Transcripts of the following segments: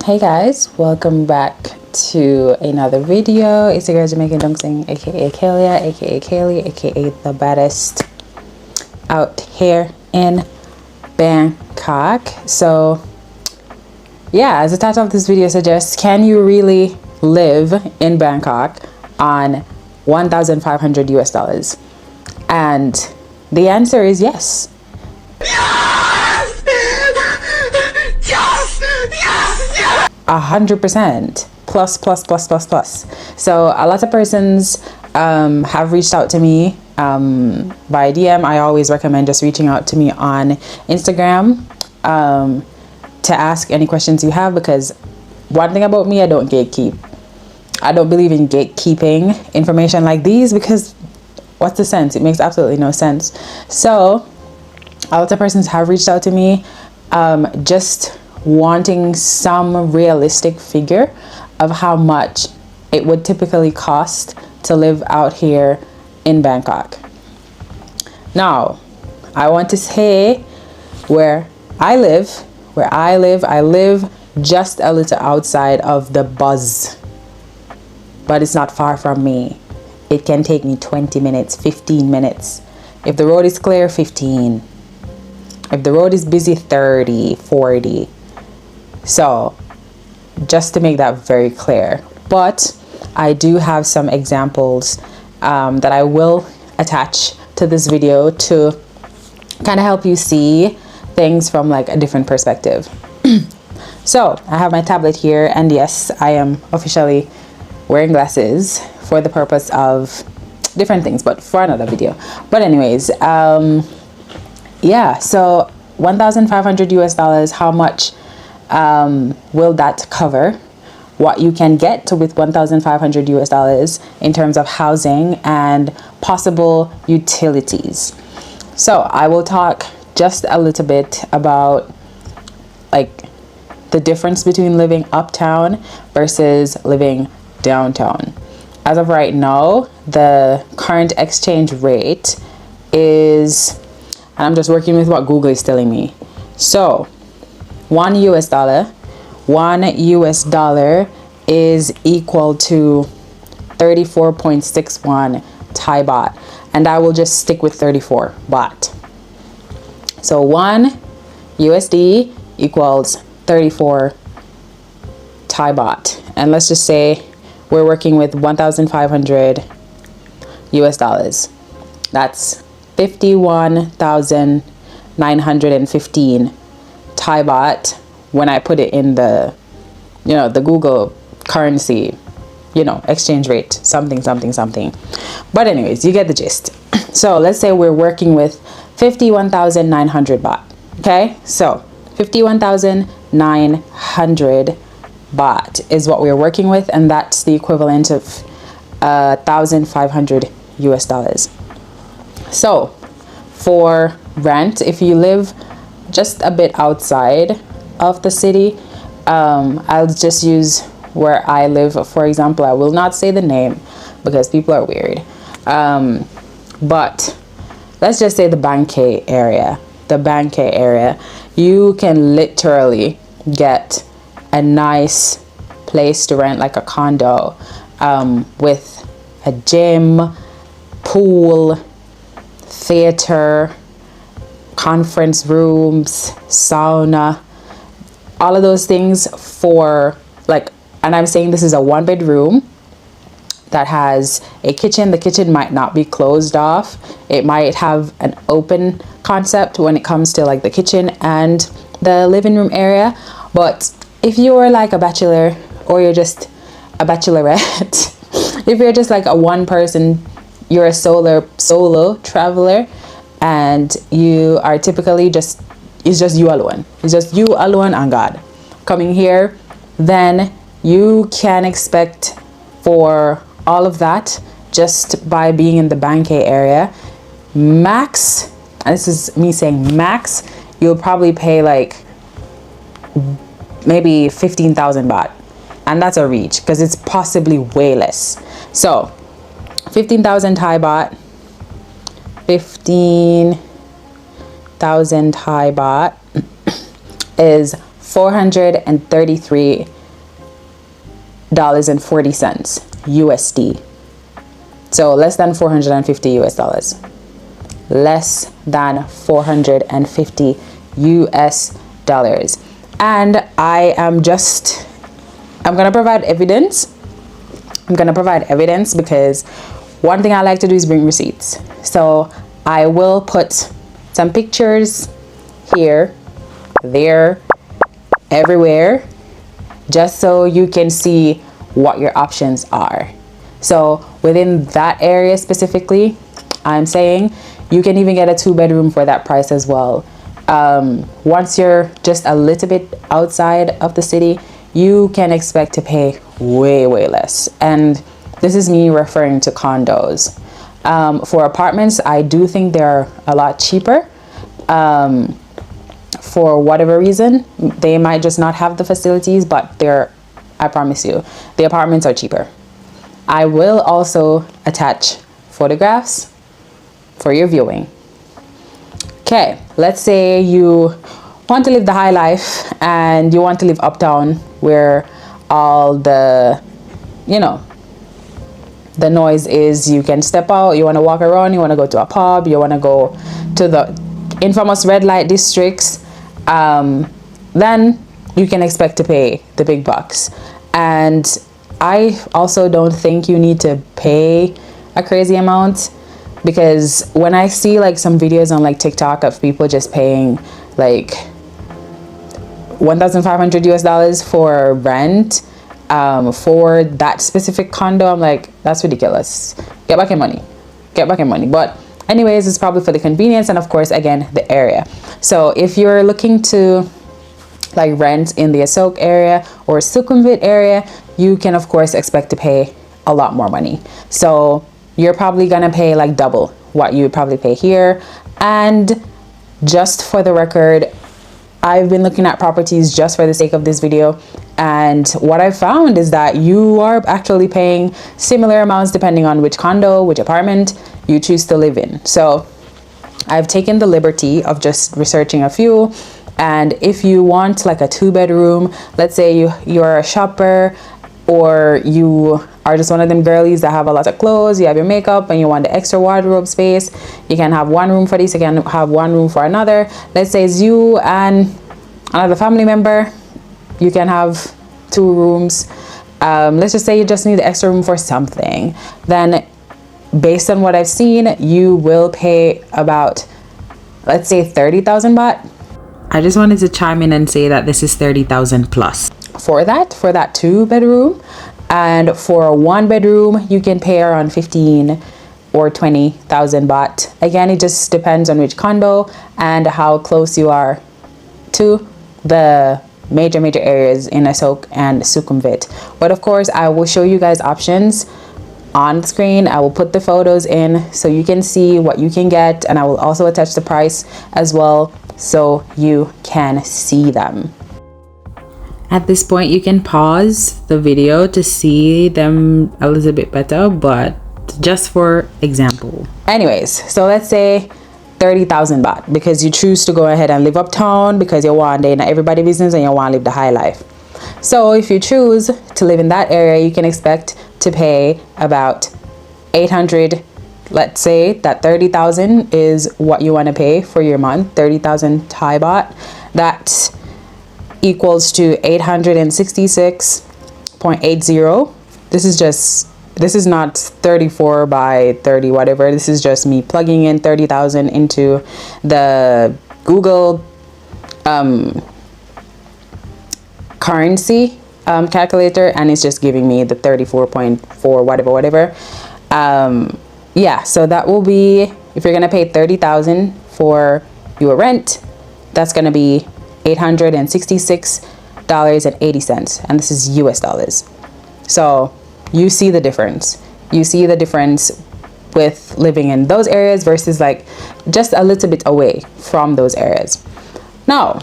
Hey guys, welcome back to another video. It's your girl Jamaican Dungsing, aka Kalia, aka Kaylee, aka the baddest out here in Bangkok. So yeah, as the title of this video suggests, can you really live in Bangkok on 1,500 US dollars? And the answer is yes. 100% plus. So a lot of persons have reached out to me by DM. I always recommend just reaching out to me on Instagram to ask any questions you have, because one thing about me, I don't gatekeep. I don't believe in gatekeeping information like these, because what's the sense? It makes absolutely no sense. So a lot of persons have reached out to me just wanting some realistic figure of how much it would typically cost to live out here in Bangkok. Now, I want to say where I live, I live just a little outside of the buzz, but it's not far from me. It can take me 20 minutes, 15 minutes. If the road is clear, 15. If the road is busy, 30, 40. So just to make that very clear, but I do have some examples that I will attach to this video to kind of help you see things from like a different perspective. So I have my tablet here, and yes, I am officially wearing glasses for the purpose of different things, but for another video. But anyways, yeah, so 1,500 US dollars, how much will that cover what you can get with 1,500 US dollars in terms of housing and possible utilities? So I will talk just a little bit about like the difference between living uptown versus living downtown. As of right now, the current exchange rate is, and I'm just working with what Google is telling me. So one US dollar is equal to 34.61 Thai baht, and I will just stick with 34 baht. So 1 USD equals 34 Thai baht, and let's just say we're working with 1,500 US dollars. That's 51,915 Thai baht when I put it in the, the Google currency, exchange rate, something. But anyways, you get the gist. So let's say we're working with 51,900 baht. Okay, so 51,900 baht is what we're working with, and that's the equivalent of 1,500 US dollars. So for rent, if you live just a bit outside of the city, I'll just use where I live, for example. I will not say the name because people are weird, but let's just say the Bangkok area. You can literally get a nice place to rent, like a condo, with a gym, pool, theater, conference rooms, sauna, all of those things for like, and I'm saying this is a 1-bedroom that has a kitchen. The kitchen might not be closed off. It might have an open concept when it comes to like the kitchen and the living room area. But if you're like a bachelor, or you're just a bachelorette, if you're just like a one person, you're a solo traveler, and you are typically it's just you alone and God coming here, then you can expect for all of that just by being in the Bangkok area. Max, and this is me saying max, you'll probably pay like maybe 15,000 baht, and that's a reach because it's possibly way less. So 15,000 Thai baht, 15,000 Thai baht is $433.40 USD. So less than 450 US dollars. Less than 450 US dollars. And I'm gonna provide evidence. I'm gonna provide evidence because one thing I like to do is bring receipts. So I will put some pictures here, there, everywhere, just so you can see what your options are. So within that area specifically, I'm saying you can even get a 2-bedroom for that price as well. Once you're just a little bit outside of the city, you can expect to pay way less. And this is me referring to condos. For apartments, I do think they're a lot cheaper. For whatever reason, they might just not have the facilities, but I promise you, the apartments are cheaper. I will also attach photographs for your viewing. Okay, let's say you want to live the high life and you want to live uptown where all the noise is. You can step out, you want to walk around, you want to go to a pub, you want to go to the infamous red light districts, then you can expect to pay the big bucks. And I also don't think you need to pay a crazy amount, because when I see like some videos on like TikTok of people just paying like 1,500 US dollars for rent for that specific condo, I'm like, that's ridiculous. Get back your money. But anyways, it's probably for the convenience and of course again the area. So if you're looking to like rent in the Asok area or Sukhumvit area, you can of course expect to pay a lot more money. So you're probably gonna pay like double what you would probably pay here. And just for the record, I've been looking at properties just for the sake of this video, and what I found is that you are actually paying similar amounts depending on which condo, which apartment you choose to live in. So I've taken the liberty of just researching a few. And if you want like a 2-bedroom, let's say you're a shopper, or you are just one of them girlies that have a lot of clothes, you have your makeup and you want the extra wardrobe space, you can have one room for this, you can have one room for another. Let's say it's you and another family member, you can have 2 rooms. Let's just say you just need the extra room for something. Then based on what I've seen, you will pay about, let's say 30,000 baht. I just wanted to chime in and say that this is 30,000 plus for that 2-bedroom. And for a 1-bedroom, you can pay around 15 or 20,000 baht. Again, it just depends on which condo and how close you are to the major areas in Asok and Sukhumvit. But of course, I will show you guys options on the screen. I will put the photos in so you can see what you can get, and I will also attach the price as well so you can see them. At this point, you can pause the video to see them a little bit better, but just for example. Anyways, so let's say 30,000 baht because you choose to go ahead and live uptown because you want in everybody's business and you want to live the high life. So if you choose to live in that area, you can expect to pay about 800. Let's say that 30,000 is what you want to pay for your month, 30,000 Thai baht. That equals to 866.80. This is not 34 by 30 whatever. This is just me plugging in 30,000 into the Google currency calculator, and it's just giving me the 34.4 whatever. Yeah, so that will be, if you're gonna pay 30,000 for your rent, that's gonna be $866.80, and this is US dollars. So you see the difference. You see the difference with living in those areas versus like just a little bit away from those areas. No.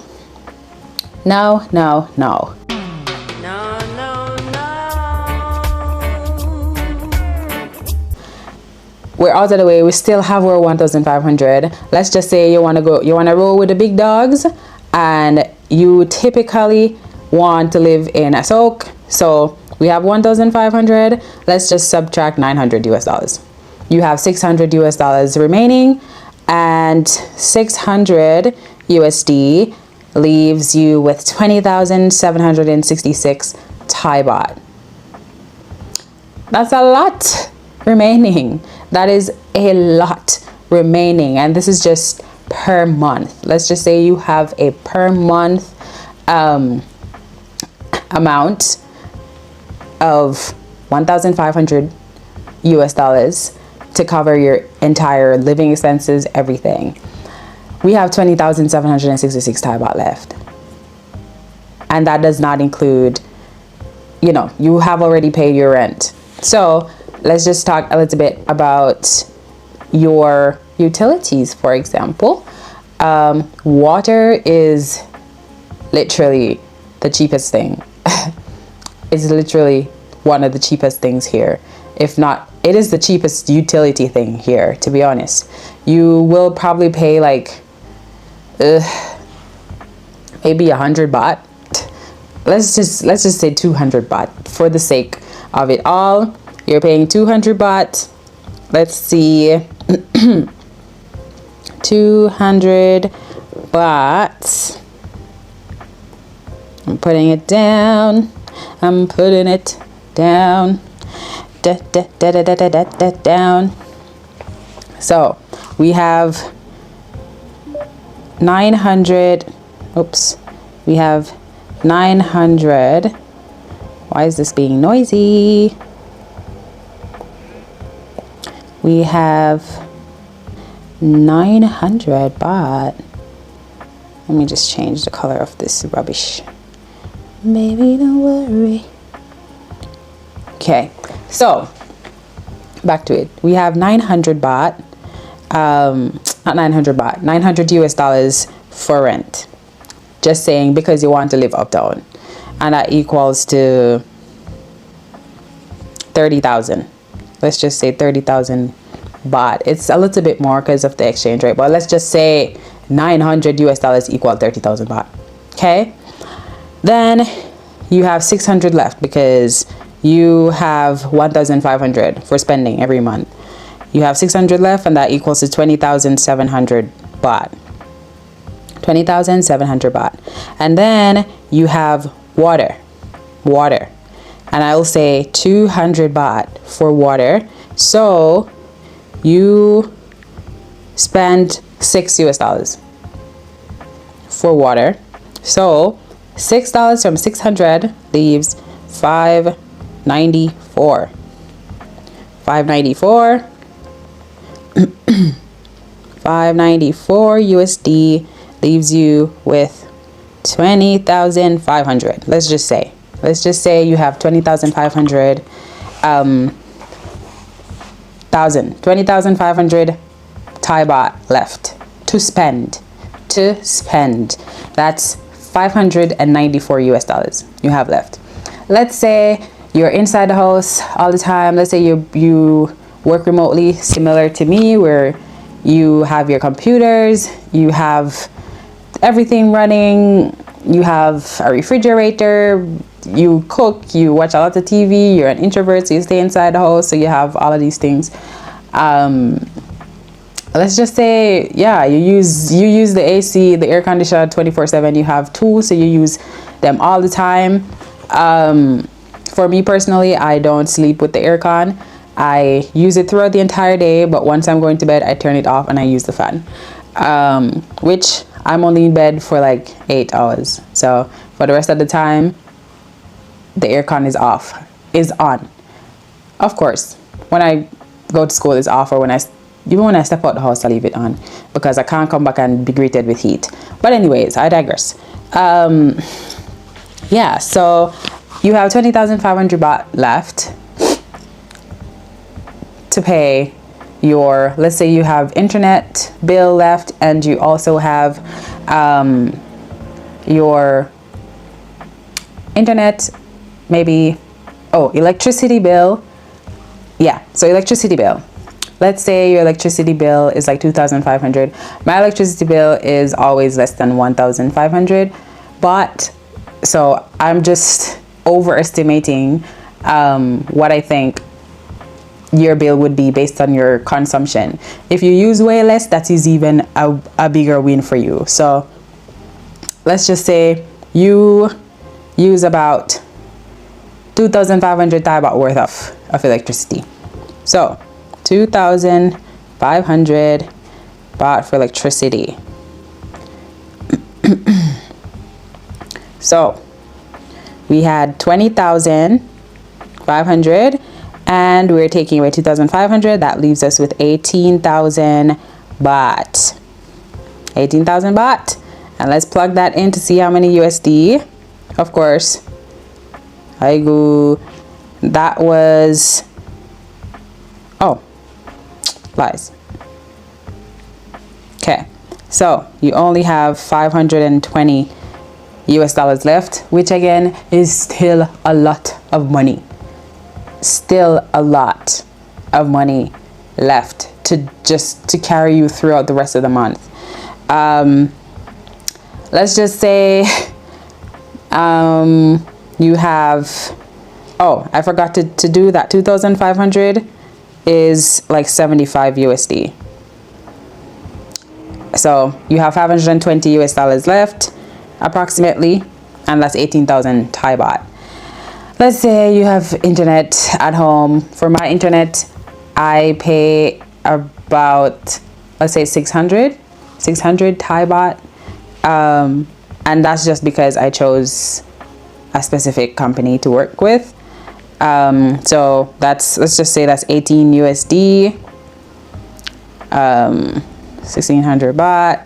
We're out of the way. We still have our 1,500. Let's just say you want to roll with the big dogs, and you typically want to live in a soak. So we have 1,500. Let's just subtract 900 US dollars. You have 600 US dollars remaining, and 600 USD leaves you with 20,766 Thai baht. That's a lot remaining. That is a lot remaining, and this is just per month. Let's just say you have a per month amount of 1,500 US dollars to cover your entire living expenses, everything. We have 20,766 Thai baht left, and that does not include, you know, you have already paid your rent. So let's just talk a little bit about your utilities. For example, water is literally the cheapest thing. It's literally one of the cheapest things here. If not, it is the cheapest utility thing here, to be honest. You will probably pay like maybe 100 baht. Let's just say 200 baht for the sake of it all. You're paying 200 baht. Let's see. 200 baht. I'm putting it down. I'm putting it down. Down. So we have 900. Oops. We have 900. Why is this being noisy? We have 900 baht. Let me just change the color of this rubbish. Baby, don't worry. Okay, so back to it. We have 900 baht. Not 900 baht. 900 US dollars for rent. Just saying, because you want to live uptown, and that equals to 30,000. Let's just say 30,000 baht. It's a little bit more because of the exchange rate, but let's just say 900 US dollars equal 30,000 baht. Okay, then you have 600 left because you have 1,500 for spending every month. You have 600 left, and that equals to 20,700 baht. 20,700 baht. And then you have water, and I will say 200 baht for water. So you spend $6 US for water. So $6 from 600 leaves 594. 594. 594 USD leaves you with 20,500. Let's just say you have 20,500 20,500 Thai baht left to spend. That's 594 US dollars you have left. Let's say you're inside the house all the time. Let's say you work remotely, similar to me, where you have your computers, you have everything running, you have a refrigerator, you cook, you watch a lot of TV, you're an introvert, so you stay inside the house, so you have all of these things. Let's just say, yeah, you use the AC, the air conditioner 24/7. You have two, so you use them all the time. For me personally, I don't sleep with the aircon. I use it throughout the entire day, but once I'm going to bed, I turn it off and I use the fan, which I'm only in bed for like 8 hours. So for the rest of the time, the aircon is on. Of course, when I go to school, it's off, or even when I step out the house, I leave it on because I can't come back and be greeted with heat. But anyways, I digress. Yeah, so you have 20,500 baht left to pay your, let's say you have internet bill left, and you also have your internet, maybe, electricity bill. Yeah, so electricity bill. Let's say your electricity bill is like 2,500. My electricity bill is always less than 1,500. But so I'm just overestimating what I think your bill would be based on your consumption. If you use way less, that is even a bigger win for you. So let's just say you use about 2,500 Thai baht worth of electricity. So 2,500 baht for electricity. So we had 20,500 and we're taking away 2,500. That leaves us with 18,000 baht. 18,000 baht. And let's plug that in to see how many USD. Of course, that was, oh, lies. Okay, so you only have 520 US dollars left, which again is still a lot of money. Still a lot of money left to carry you throughout the rest of the month. Let's just say you have, oh, I forgot to do that. 2,500 is like 75 USD. So you have 520 US dollars left approximately, and that's 18,000 Thai baht. Let's say you have internet at home. For my internet, I pay about, let's say 600 Thai baht. And that's just because I chose a specific company to work with. So let's just say that's 18 USD, 1,600 baht.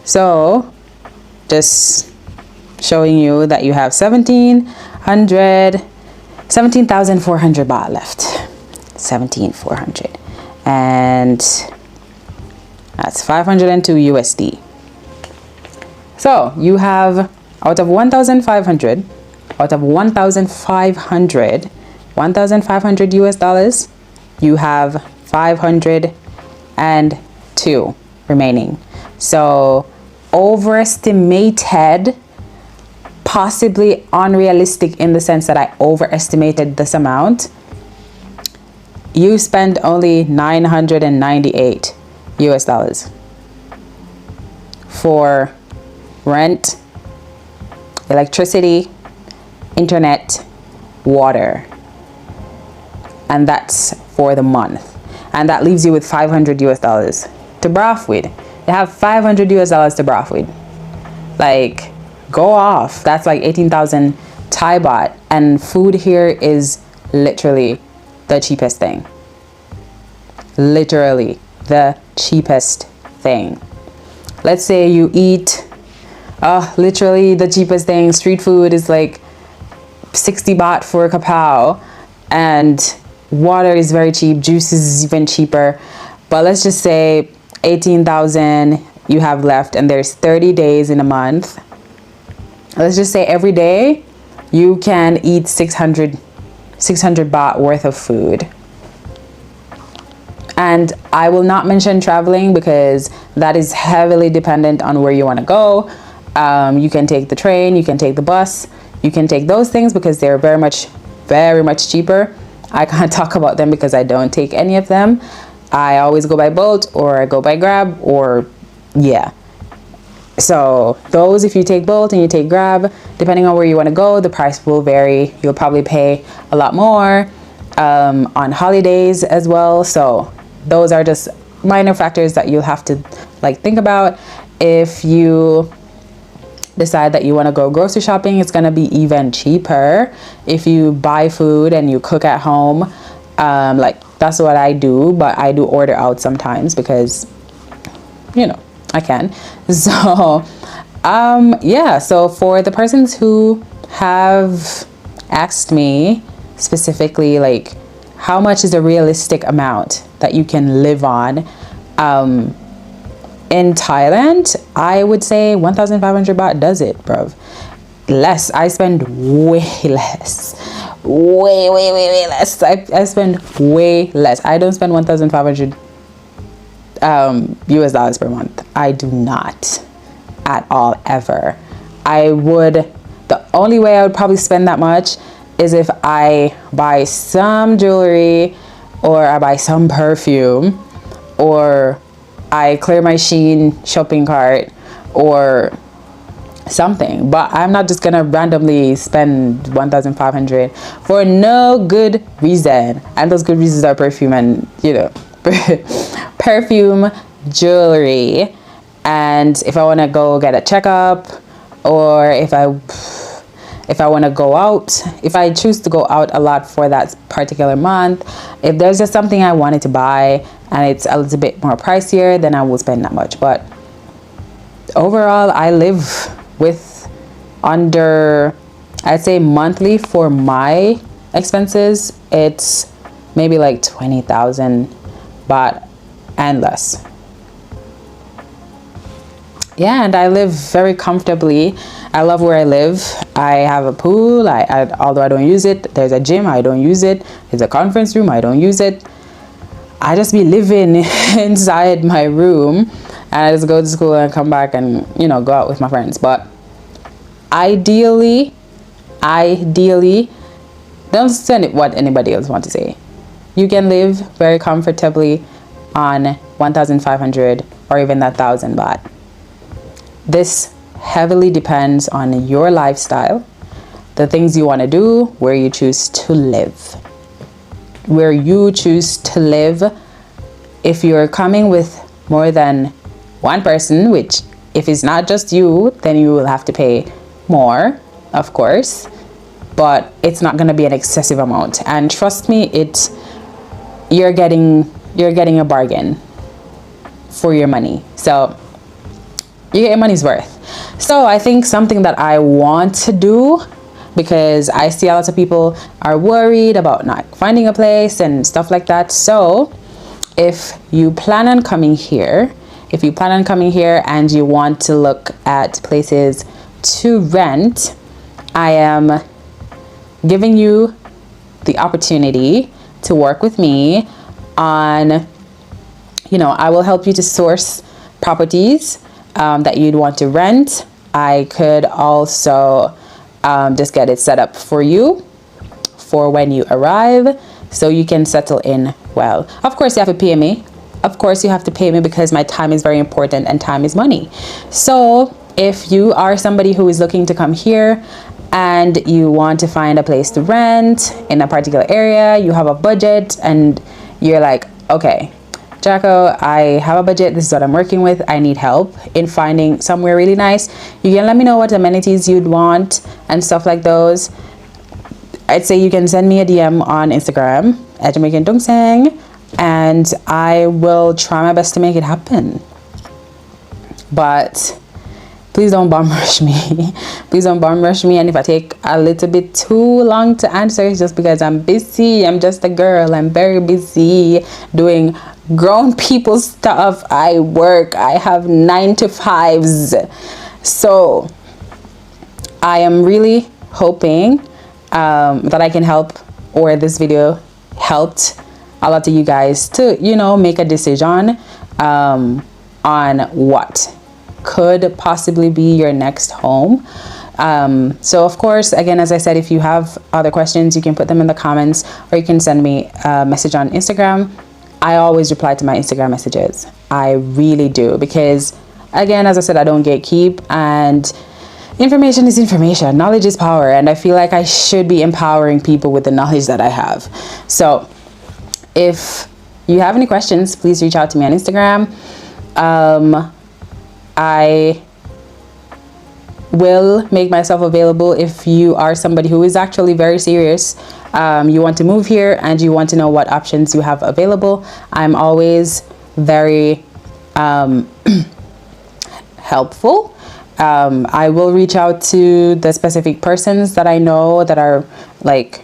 So just showing you that you have 17,400 baht left. 17,400, and that's 502 USD. So you have, out of 1,500 US dollars, you have 502 remaining. So overestimated, possibly unrealistic in the sense that I overestimated this amount. You spend only 998 US dollars for rent, electricity, internet, water, and that's for the month. And that leaves you with 500 US dollars to broth with. You have 500 US dollars to broth with. Like, go off. That's like 18,000 Thai baht, and food here is literally the cheapest thing. Literally the cheapest thing. Let's say you eat literally the cheapest thing. Street food is like 60 baht for a kapow, and water is very cheap. Juice is even cheaper. But let's just say 18,000 you have left, and there's 30 days in a month. Let's just say every day you can eat 600 baht worth of food. And I will not mention traveling because that is heavily dependent on where you want to go. You can take the train, you can take the bus, you can take those things because they're very much cheaper. I can't talk about them because I don't take any of them. I always go by Bolt or I go by Grab, or yeah. So those, if you take Bolt and you take Grab, depending on where you want to go, the price will vary. You'll probably pay a lot more on holidays as well. So those are just minor factors that you'll have to like think about. If you decide that you want to go grocery shopping, it's going to be even cheaper. If you buy food and you cook at home, like that's what I do, but I do order out sometimes because, you know, I can. So yeah, so for the persons who have asked me specifically, like, how much is a realistic amount that you can live on in Thailand, I would say 1,500 baht does it, bruv. Less. I spend way less. Way less. I spend way less. I don't spend 1,500 US dollars per month. I do not. at all, ever. The only way I would probably spend that much is if I buy some jewelry, or I buy some perfume, or I clear my Shein shopping cart or something. But I'm not just gonna randomly spend 1,500 for no good reason. And those good reasons are perfume and, perfume, jewelry. And if I want to go get a checkup, or if I want to go out, if I choose to go out a lot for that particular month, if there's just something I wanted to buy and it's a little bit more pricier, then I will spend that much. But overall, I live with under, I'd say monthly for my expenses, it's maybe like 20,000 baht and less. Yeah, and I live very comfortably. I love where I live. I have a pool, although I don't use it. There's a gym, I don't use it. There's a conference room, I don't use it. I just be living inside my room, and I just go to school and come back and, go out with my friends. But ideally, don't send it what anybody else wants to say. You can live very comfortably on 1,500 or even 1,000 baht. This heavily depends on your lifestyle, the things you want to do, where you choose to live. If you're coming with more than one person, which if it's not just you, then you will have to pay more, of course, but it's not going to be an excessive amount. And trust me, you're getting a bargain for your money. So you get your money's worth. So I think something that I want to do, because I see a lot of people are worried about not finding a place and stuff like that. So if you plan on coming here and you want to look at places to rent, I am giving you the opportunity to work with me on, I will help you to source properties that you'd want to rent. I could also just get it set up for you for when you arrive, so you can settle in well. Of course, you have to pay me. Because my time is very important, and time is money. So if you are somebody who is looking to come here and you want to find a place to rent in a particular area, you have a budget, and you're like, okay, Jacko, I have a budget, this is what I'm working with, I need help in finding somewhere really nice, you can let me know what amenities you'd want and stuff like those. I'd say you can send me a DM on Instagram at Jamaican Dongsang, and I will try my best to make it happen. But please don't bomb rush me. And if I take a little bit too long to answer, it's just because I'm busy. I'm just a girl. I'm very busy doing grown people stuff. I work. I have 9 to 5s. So I am really hoping that I can help, or this video helped a lot of you guys to, make a decision on what could possibly be your next home. So of course, again, as I said, if you have other questions, you can put them in the comments, or you can send me a message on Instagram. I always reply to my Instagram messages. I really do, because again, as I said, I don't gatekeep, and information is information. Knowledge is power, and I feel like I should be empowering people with the knowledge that I have. So if you have any questions, please reach out to me on Instagram. I will make myself available if you are somebody who is actually very serious. You want to move here and you want to know what options you have available. I'm always very helpful. I will reach out to the specific persons that I know that are like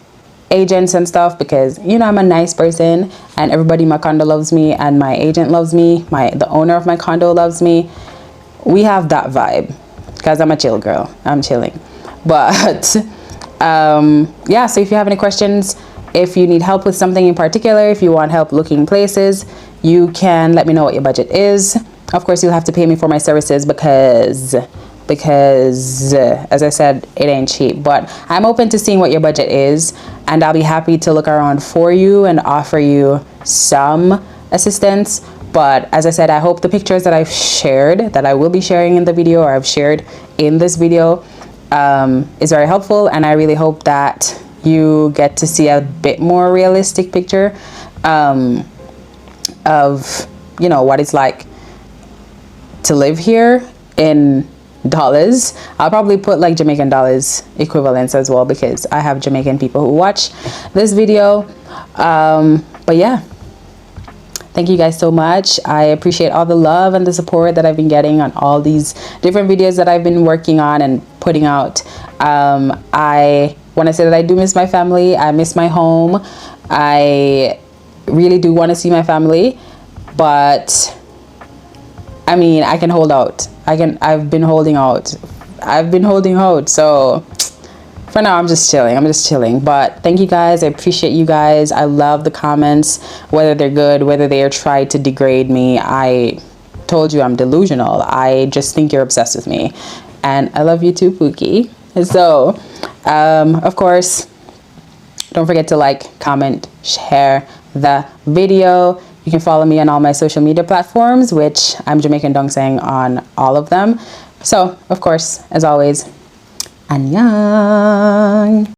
agents and stuff, because I'm a nice person, and everybody in my condo loves me, and my agent loves me, the owner of my condo loves me. We have that vibe, because I'm a chill girl. I'm chilling. But yeah, so if you have any questions, if you need help with something in particular, if you want help looking places, you can let me know what your budget is. of course you'll have to pay me for my services because as I said, it ain't cheap. But I'm open to seeing what your budget is, and I'll be happy to look around for you and offer you some assistance. But as I said, I hope the pictures that I've shared, that I will be sharing in the video, or I've shared in this video, is very helpful. And I really hope that you get to see a bit more realistic picture of, you know, what it's like to live here in dollars. I'll probably put like Jamaican dollars equivalents as well, because I have Jamaican people who watch this video. But yeah, thank you guys so much. I appreciate all the love and the support that I've been getting on all these different videos that I've been working on and putting out. I want to say that I do miss my family. I miss my home. I really do want to see my family, but I mean, I can hold out. I've been holding out. So for now, I'm just chilling. But thank you guys. I appreciate you guys. I love the comments, whether they're good, whether they are trying to degrade me. I told you I'm delusional. I just think you're obsessed with me. And I love you too, Pookie. So, of course, don't forget to like, comment, share the video. You can follow me on all my social media platforms, which I'm Jamaican Dongseng on all of them. So, of course, as always, annyeong.